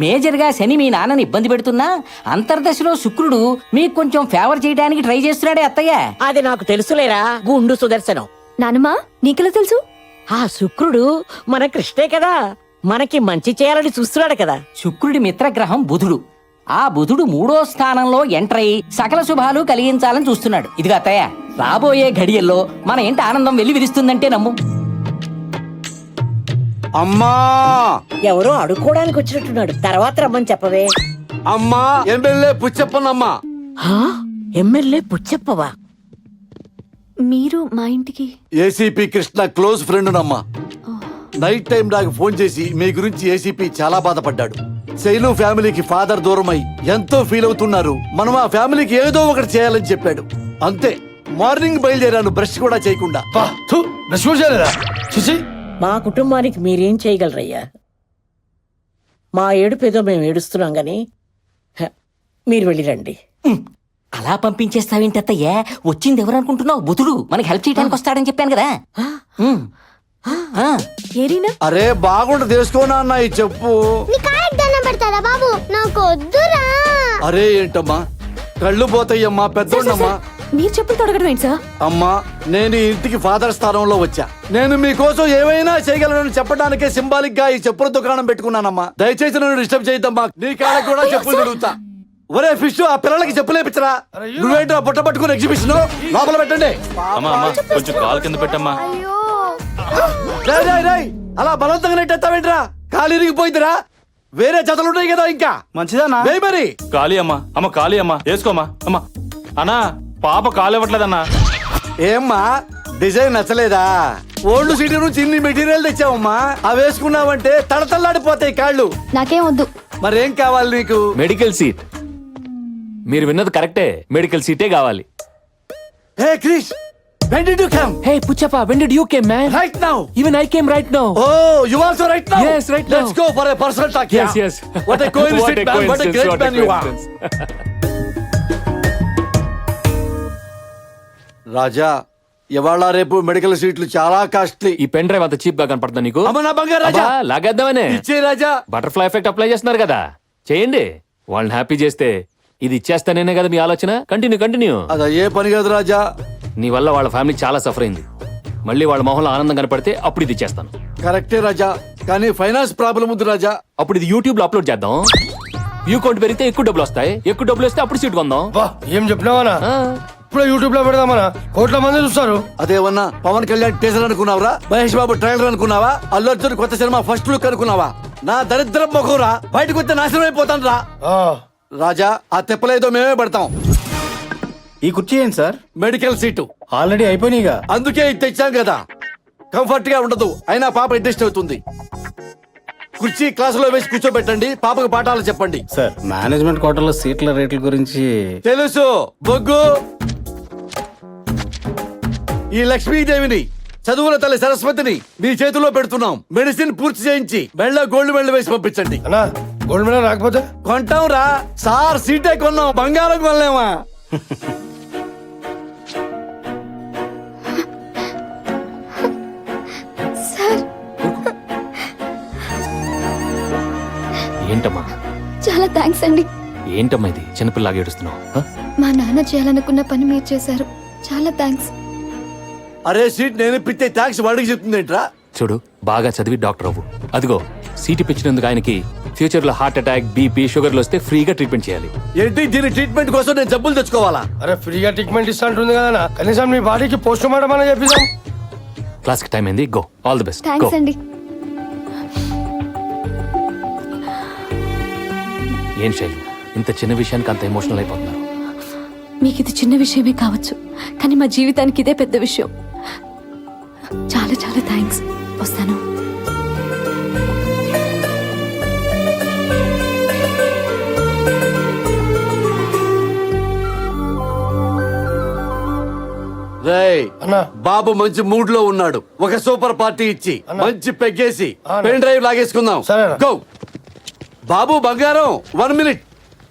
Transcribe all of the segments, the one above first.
మేజర్గా శని మీ నాన్నని ఇబ్బంది పెడుతున్నా అంతర్దశలో శుక్రుడు మీకు కొంచెం ఫేవర్ చేయడానికి ట్రై చేస్తున్నాడే అత్తయ్య. అది నాకు తెలుసులేరా గుండు సుదర్శనం. నానమ్మా నీకెలా తెలుసు? ఆ శుక్రుడు మన కృష్ణే కదా, మనకి మంచి చేయాలని చూస్తున్నాడు కదా. శుక్రుడి మిత్రగ్రహం బుధుడు. ఆ బుధుడు 3వ స్థానంలో ఎంటర్ అయి సకల శుభాలు కలిగించాలని చూస్తున్నాడు. ఇదిగా అత్తయ్య, రాబోయే ఘడియల్లో మన ఇంటి ఆనందం వెళ్లి విరుస్తుందంటే నమ్ము. అమ్మా, ఎవరో అడుక్కోడానికి వచ్చినట్టున్నాడు, తర్వాత రమ్మని చెప్పవే. అమ్మా, ఎమ్మెల్యే పుచ్చప్పనమ్మా. హా? ఎమ్మెల్యే పుచ్చప్పవా? మీరు మా ఇంటికి? ఏసీపీ కృష్ణ క్లోజ్ ఫ్రెండ్ నమ్మా. నైట్ టైం నాకు ఫోన్ చేసి మీ గురించి ఏసీపీ చాలా బాధపడ్డాడు. శైలు ఫ్యామిలీకి ఫాదర్ దూరమై ఎంతో ఫీల్ అవుతున్నారు, మనం ఆ ఫ్యామిలీకి ఏదో ఒకటి చేయాలని చెప్పాడు. అంతే, మార్నింగ్ బయలుదేరాను బ్రష్ కూడా చేయకుండా. మా కుటుంబానికి మీరేం చేయగలరయ్యా? మా ఏడుపేదో మేము ఏడుస్తున్నాం గాని మీరు వెళ్ళిరండి. అలా పంపించేస్తావేంటి అత్తయ్య? వచ్చింది ఎవరు అనుకుంటున్నావు? బుధుడు మనకి హెల్ప్ చేయడానికి వస్తాడని చెప్పాను కదా. ఏరీనా? అరే బాగుండ తెలుసుకోనా అన్న ఈ చెప్పు. బాబు నాకు వద్దురా. అరే ఏంటమ్మా, కళ్ళు పోతాయమ్మా, పెద్దోళ్ళమ్మా. మీరు చెప్పులు తొడగడం ఏంటి సార్? అమ్మా, నేను ఈ ఇంటికి ఫాదర్ స్థానంలో వచ్చా. నేను మీకోసం ఏమైనా చేయగలను చెప్పడానికే సింబాలిక్ గా ఈ చెప్పుల దుకాణం పెట్టుకున్నానమ్మా. దయచేసి నన్ను డిస్టర్బ్ చేయద్దమ్మా. నీ కాళ్ళకి కూడా చెప్పులు తిరుగుతా. ఒరే ఫిష్, ఆ పిల్లలకి చెప్పులేపించరా. నువ్వేంటి బుట్ట పట్టుకుని ఎగ్జిబిషన్ లోపల పెట్టండి. కొంచెం కాలు కింద పెట్టమ్మా. అలా బలవంతంగా నెట్టేస్తావేంట్రా? కాలు ఇరిగిపోయిందిరా. వేరే జతలున్నాయి కదా ఇంకా. మంచిదన్నా మరి ఖాళీ అమ్మా. అమ్మ ఖాళీ అమ్మా, వేసుకోమ్మా. అమ్మా అన్నా, పాప కాలు ఇవ్వట్లేదన్నా. ఏమ్మా, డిజైన్ నచ్చలేదా? ఓల్డ్ సిటీ నుంచి ఇన్ని మెటీరియల్ తెచ్చావమ్మా. అవి వేసుకున్నావంటే తడతల్లాడిపోతాయి కాళ్ళు. నాకేం వద్దు. మరేం కావాలి నీకు? Medical seat. మీరు విన్నది కరెక్టే, మెడికల్ సీటే కావాలి. హే Krish, when did you come? Hey Puchappa, when did you came, man? Right now. Even I came right now. Oh, you also right now? Yes, right now. Let's go for a personal talk. Yes, yeah? yes. What a coincidence, man. What a great man you are. రాజా, ఇవాళ రేపు medical సీట్లు చాలా costly. ఈ pen drive అంత cheap గా కనపడుతుందా నీకు? అమ్మ నా బంగారు రాజా, అబ్బా, లాగేద్దామనే. ఇచ్చే రాజా. బటర్ఫ్లై ఎఫెక్ట్ అప్లై చేస్తున్నారు కదా, చేయండి. వాళ్ళని హ్యాపీ చేస్తే ఇది ఇచ్చేస్తానే కదా మీ ఆలోచన. కంటిన్యూ. అది ఏ పని కాదు రాజా. నీ వల్ల వాళ్ళ ఫ్యామిలీ చాలా సఫర్ అయింది. మళ్ళీ వాళ్ళ మొహంలో ఆనందం కనపడితే అప్పుడు ఇది ఇచ్చేస్తాను. కరెక్టే రాజా, కానీ ఫైనాన్స్ ప్రాబ్లం ఉంది రాజా. అప్పుడు ఇది యూట్యూబ్ లో అప్లోడ్ చేద్దాం. వ్యూ కౌంట్ పెరిగితే ఎక్కువ డబ్బులు వస్తాయి. ఎక్కువ డబ్బులు వస్తే అప్పుడు సీట్ కొందాం. ఏం చెప్పినావా? ఇప్పుడు యూట్యూబ్ లో పెడదామనా? కోట్ల మంది చూస్తారు. అదేమన్నా పవన్ కళ్యాణ్ టీజర్ అనుకున్నావరా? మహేష్ బాబు ట్రైలర్ అనుకున్నావా? అల్లు అర్జున్ కొత్త సినిమా ఫస్ట్ లుక్ అనుకున్నావా? నా దరిద్రం మొఖంరా, బయటకు వస్తే నాశనం అయిపోతాను రా. రాజా, ఆ తెప్పలేదో మేమే పడతాం. ఈ కుర్చీ ఏంటి సార్? మెడికల్ సీటు ఆల్రెడీ అయిపోయినాయిగా. అందుకే ఇది తెచ్చాం కదా. కంఫర్ట్ గా ఉండదు, అయినా పాప అడ్జస్ట్ అవుతుంది. కుర్చీ క్లాసులో వేసి కూర్చోబెట్టండి, పాపకు పాఠాలు చెప్పండి. సార్, మేనేజ్మెంట్ కోటాలో సీట్ల రేట్ల గురించి తెలుసు బొగ్గు. ఈ లక్ష్మీదేవిని, చదువుల తల్లి సరస్వతిని మీ చేతిలో పెడుతున్నాం. మెడిసిన్ పూర్తి చేయించి మెళ్ళ గోల్డ్ మెడల్ వేసి పంపించండి. అన్నా, గోల్డ్ మెడల్ రాకపోతే కొంటాం రా సార్. సీటే కొన్నాం, బంగారం కొనలేమా? ఏంటమ్మా? చాలా థ్యాంక్స్ అండి. ఏంటమ్మా ఇది చిన్నపిల్లగా ఏడుస్తున్నావు? మా నాన్న చేయాలనుకున్న పని మీరు చేశారు. చాలా థ్యాంక్స్. అరే సీట్ నేను ఇప్పితే ట్యాక్స్ వాడికి చెప్తుందేంట్రా? చూడు, బాగా చదివి డాక్టర్ అవ్వు. అదిగో సీటు పిచ్చినందుకు ఆయనకి ఫ్యూచర్ లో హార్ట్ అటాక్, బీపీ, షుగర్లు వస్తే ఫ్రీగా ట్రీట్మెంట్ చేయాలి. ఏంటి, దీని ట్రీట్మెంట్ కోసం నేను జబ్బులు తెచ్చుకోవాలా? అరే ఫ్రీగా ట్రీట్మెంట్ ఇస్తా ఉంటుంది కదా, కనీసం మీ బాడీకి పోస్ట్ మార్టం అని చెప్పిద్దాం. క్లాస్ కి టైం అయింది, go. All the best. Thanks అండి. ఏం శైలు, ఇంత చిన్న విషయానికి అంత ఎమోషనల్ అయిపోతున్నారు? మీకు ఇది చిన్న విషయమే కావచ్చు, కానీ మా జీవితానికి ఇదే పెద్ద విషయం. చాలా చాలా థ్యాంక్స్. వస్తాను. బాబు మంచి మూడ్ లో ఉన్నాడు. ఒక సూపర్ పార్టీ ఇచ్చి మంచి పెగ్గేసి పెన్ డ్రైవ్ లాగేసుకుందాం. గో బాబు బంగారం. 1 మినిట్.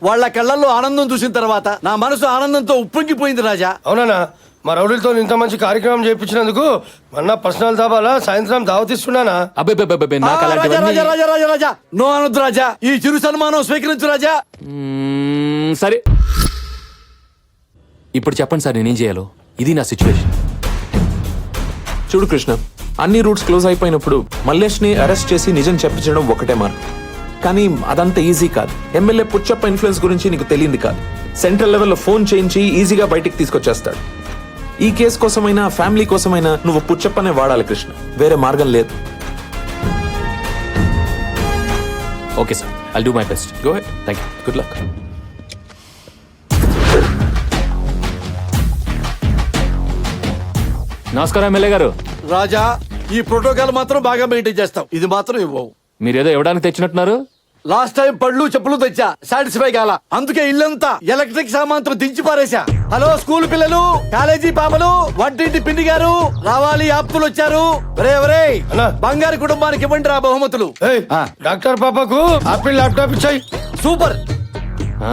వాళ్ళ కళ్ళల్లో ఆనందం చూసిన తర్వాత నా మనసు ఆనందంతో ఉప్పొంగిపోయింది రాజా. అవునా? మా రౌడీలతో ఇంత మంచి కార్యక్రమం చేయించినందుకు మొన్న పర్సనల్ దాబాలా సాయంత్రం దావతిస్తున్నానా? అబ్బే ఆ, నాకు రాజా అలాంటివన్నీ రాజా రాజా రాజా రాజా నో అనొద్దు రాజా, ఈ చిరు సన్మానం స్వీకరించు రాజా. సరే ఇప్పుడు చెప్పండి సార్ నేనేం చేయాలో. ఇది నా సిచ్యువేషన్. చూడు కృష్ణ, అన్ని రూట్స్ క్లోజ్ అయిపోయినప్పుడు మల్లేష్ని అరెస్ట్ చేసి నిజం చెప్పించడం ఒకటే మార్గం. కానీ అదంతా ఈజీ కాదు. ఎమ్మెల్యే పుచ్చప్ప ఇన్ఫ్లుయెన్స్ గురించి నీకు తెలియంది కాదు. సెంట్రల్ లెవెల్లో ఫోన్ చేయించి ఈజీగా బయటికి తీసుకొచ్చేస్తాడు. ఈ కేసు కోసమైనా ఫ్యామిలీ కోసమైనా నువ్వు పుచ్చప్పనే వాడాలి కృష్ణ, వేరే మార్గం లేదు. Okay sir, I'll do my best. Go head. Thank you. Good luck. నమస్కారం ఎమ్మెల్యే గారు. రాజా, ఈ ప్రోటోకాల్ మాత్రం బాగా మెయింటైన్ చేస్తాం, ఇది మాత్రం ఇవ్వవు. మీరేదో ఇవ్వడానికి తెచ్చినట్టున్నారు. లాస్ట్ టైం పళ్ళు చెప్పులు తెచ్చా, సాటిస్ఫై కాల, అందుకే ఇల్లంతా ఎలక్ట్రిక్ సామాన్తో దించి పారేశా. హలో స్కూల్ పిల్లలు, కాలేజీ పాపలు, వంటింటి పిండి గారు, రావాలి ఆప్తులు వచ్చారు. ఒరే అన్నా. బంగారు కుటుంబానికి ఇవ్వండి రా బహుమతులు. ఏయ్, డాక్టర్ పాపకు ఆపిల్ ల్యాప్టాప్ ఇచ్చాయి. సూపర్, ఆ,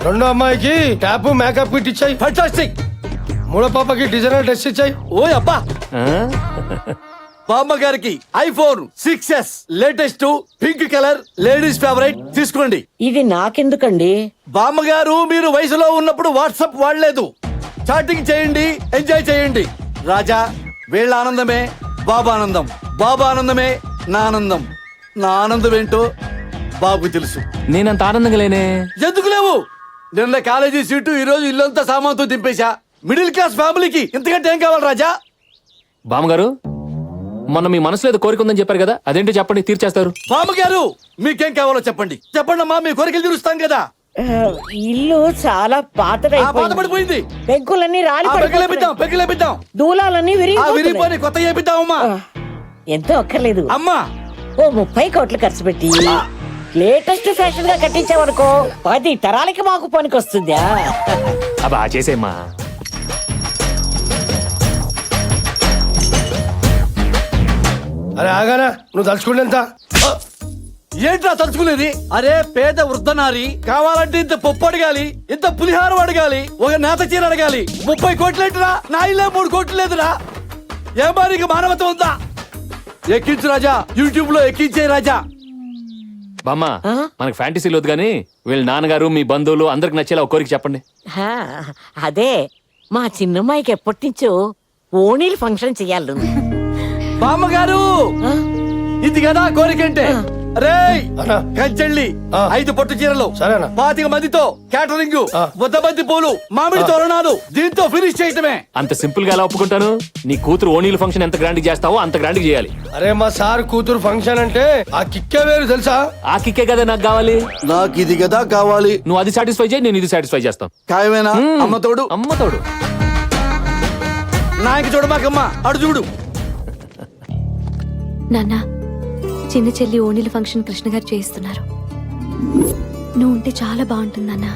రెండో అమ్మాయికి ట్యాప్ మేకప్ కిట్ ఇచ్చాయి. ఫంటాస్టిక్. మూడో పాపకి డిజైనర్ డ్రెస్ ఇచ్చాయి. ఓ అబ్బా, ఆ? బామ్మ గారికి iPhone 6s latest pink colour ladies favourite తీసుకోండి. ఇది నాకెందుకండి? బామ్మగారు మీరు వయసులో ఉన్నప్పుడు వాట్సాప్ వాడలేదు, చాటింగ్ చేయండి, ఎంజాయ్ చేయండి. రాజా, వీళ్ళ ఆనందమే బాబా ఆనందం, బాబా ఆనందమే నా ఆనందం. నా ఆనందం ఏంటో బాబు తెలుసు. నేనంత ఆనందంగా లేనే. ఎందుకు లేవు? నిన్న కాలేజీ సీటు, ఈ రోజు ఇల్లంతా సామాన్తో దింపేశా. మిడిల్ క్లాస్ ఫ్యామిలీకి ఇంతకంటే ఏం కావాలి రాజా? బామ్మగారు, మొన్న మీ మనసులో ఏదో కోరిక ఉందని చెప్పారు కదా, అదేంటో చెప్పండి, తీర్చేస్తారు. బామ్మగారు మీకేం కావాలో చెప్పండి, చెప్పండి అమ్మా, మీ కోరికలు తీరుస్తాం కదా. ఇల్లు చాలా బాధపడిపోయింది, పెంకులన్నీ రాలి పెగ్గులేపిద్దాం, దూలాలన్నీ విరిగిపోయి కొత్త చేపిద్దాం అమ్మా. ఎంతో అక్కర్లేదు. అమ్మా, ఓ 30 కోట్లు ఖర్చు పెట్టి లేటెస్ట్ ఫ్యాషన్ గా కట్టించావనుకో, 10 తరాలకి మాకు పనికొస్తుందా? అబ్బా చేసేమ్మా. అరే ఆగానా, నువ్వు తలుచుకుంటేంత ఏంట్రా తలుచుకునేది? అరే పేద వృద్ధనారి కావాలంటే ఇంత పప్పు అడగాలి, ఇంత పులిహారం అడగాలి, ఒక నేత చీర అడగాలి. 30 కోట్లేంటిరా? నా ఇల్లే 3 కోట్లు లేదురా. ఏమా నీకు మానవత ఉందా? ఎక్కించు రాజా, యూట్యూబ్ లో ఎక్కించే రాజా. బామ్మ, మనకు ఫ్యాంటసీలు వద్దు కానీ వీళ్ళ నాన్నగారు మీ బంధువులు అందరికి నచ్చేలా ఒక కోరిక చెప్పండి. హా, అదే మా చిన్నమ్మాయికి ఎప్పటి నుంచో ఓణీలు ఫంక్షన్ చెయ్యాలి. బామ్మగారు, ఇది కదా కోరికంటే. రే అన్నా. కంచెళ్ళి ఆ. 5 పట్టు చీరలు, సరేనా. 25 మందితో క్యాటరింగ్, ఆ. 100 మంది పూలు, మామిడి తోరణాలు, దీంతో ఫినిష్ చేయటమే. అంత సింపుల్ గా ఎలా ఒప్పుకుంటాను? నీ కూతురు ఓణీల ఫంక్షన్ ఎంత గ్రాండ్ చేస్తావో అంత గ్రాండ్ చేయాలి. అరే మా సార్ కూతురు ఫంక్షన్ అంటే ఆ కిక్కే వేరు తెలుసా? ఆ కిక్కే కదా నాకు కావాలి. నాకు ఇది కదా కావాలి. నువ్వు అది సాటిస్ఫై చేయి, నేను ఇది సాటిస్ఫై చేస్తాను. ఖాయమేనా? అమ్మ తోడు, అమ్మ తోడు. నాయకు చూడమాకమ్మ, అడు చూడు. నాన్న, చిన్న చెల్లి ఓణీల ఫంక్షన్ కృష్ణ గారు చేయిస్తున్నారు. నువ్వు ఉంటే చాలా బాగుంటుంది నాన్న.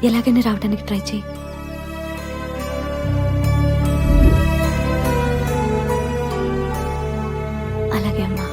ఎలాగైనా రావడానికి ట్రై చేయి. అలాగే అమ్మా.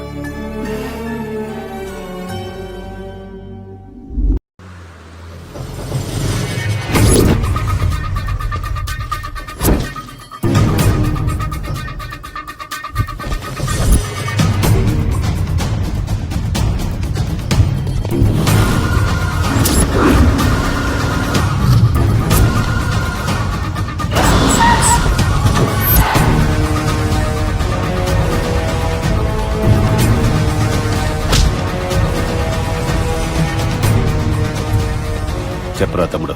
చెప్పరా తమ్ముడు,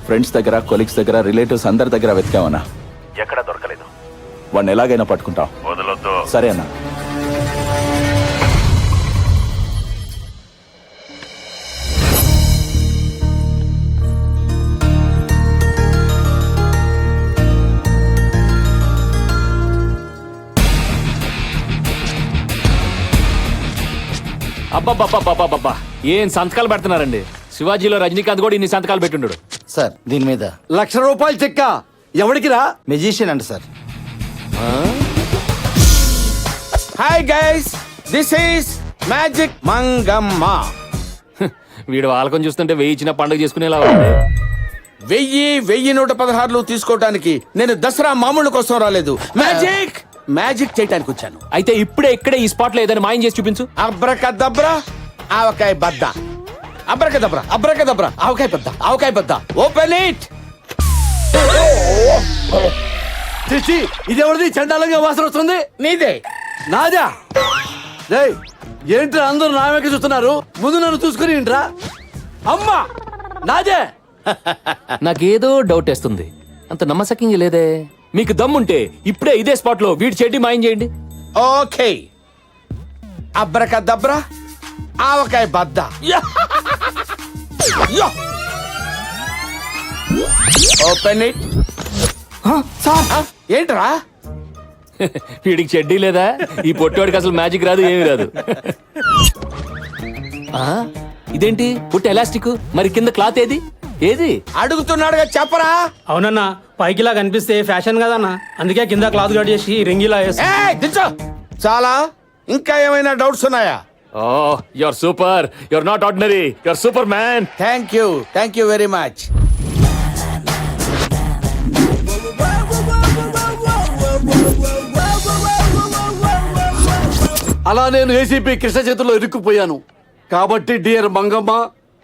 ఫ్రెండ్స్ దగ్గర, కొలీగ్స్ దగ్గర, రిలేటివ్స్ అందరి దగ్గర వెతికావన్నా? ఎక్కడా దొరకలేదు. వాడిని ఎలాగైనా పట్టుకుంటాం. వదలొద్దు. సరే అన్నా. అబ్బబ్బబ్బబ్బబ్బబ్బా, ఏం సంతకాలు పెడుతున్నారండి. శివాజీలో రజనీకాంత్ కూడా ఇన్ని సంతకాలు పెట్టుండడు. సార్ దీని మీద ₹1,00,000 చెక్క ఎవడికి రా? మెజిషియన్ అంట sir. Hi guys, this is magic Mangamma. వీడు వాళ్ళకం చూస్తుంటే వేయించిన పండుగ చేసుకునేలా ఉంది. 1116 తీసుకోవడానికి నేను దసరా మామూలు కోసం రాలేదు. మ్యాజిక్ చేయడానికి వచ్చాను. అయితే ఇప్పుడే ఇక్కడే ఈ స్పాట్ లో ఏదైనా మాయం చేసి చూపించు. అబ్రకదబ్రా ఆవకాయ బద్ద. అబ్రకదబ్రా ఆవకాయ బద్ద. Open it. చిచ్చి ఇదెవరిది చండాలంగా వాసన వస్తుంది? నీదే. నాదా? రేయ్ ఏంట్రా అందరూ నా వెనక చూస్తున్నారు? ముందు నన్ను చూసుకుని ఏంట్రా? అమ్మా నాదే. నాకేదో డౌట్ వేస్తుంది. అంత నమ్మసక్యంగా లేదే. మీకు దమ్ముంటే ఇప్పుడే ఇదే స్పాట్ లో వీడి చెడ్డి మాయం చేయండి. ఓకే. అబ్రకదబ్రా ఆవకాయ బద్ద. Open it. ఏంట్రా? వీడికి చెడ్డీ లేదా? ఈ పొట్టివాడికి అసలు మ్యాజిక్ రాదు, ఏమీ రాదు. ఆ, ఇదేంటి పుట్టి ఎలాస్టిక్, మరి కింద క్లాత్ ఏది? ఏది అడుగుతున్నాడుగా చెప్పరా. అవునన్నా, పైకిలా కనిపిస్తే ఫ్యాషన్ కదన్నా, అందుకే కింద క్లాత్ కట్ చేసి రింగిలా వేసి. దించో. చాలా. ఇంకా ఏమైనా డౌట్స్ ఉన్నాయా? Oh you're super, you're not ordinary, you're superman. Thank you very much. అలా నేను ఏసీపీ కృష్ణ చేతుల్లో ఇరుక్కుపోయాను కాబట్టి డియర్ మంగమ్మ,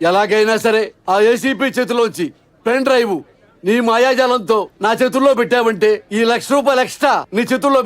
ఎలాగైనా సరే ఆ ఏసీపీ చేతిలోంచి పెన్ డ్రైవ్ నీ మాయాజాలంతో నా చేతుల్లో పెట్టావంటే ఈ ₹1,00,000 ఎక్స్ట్రా నీ చేతుల్లో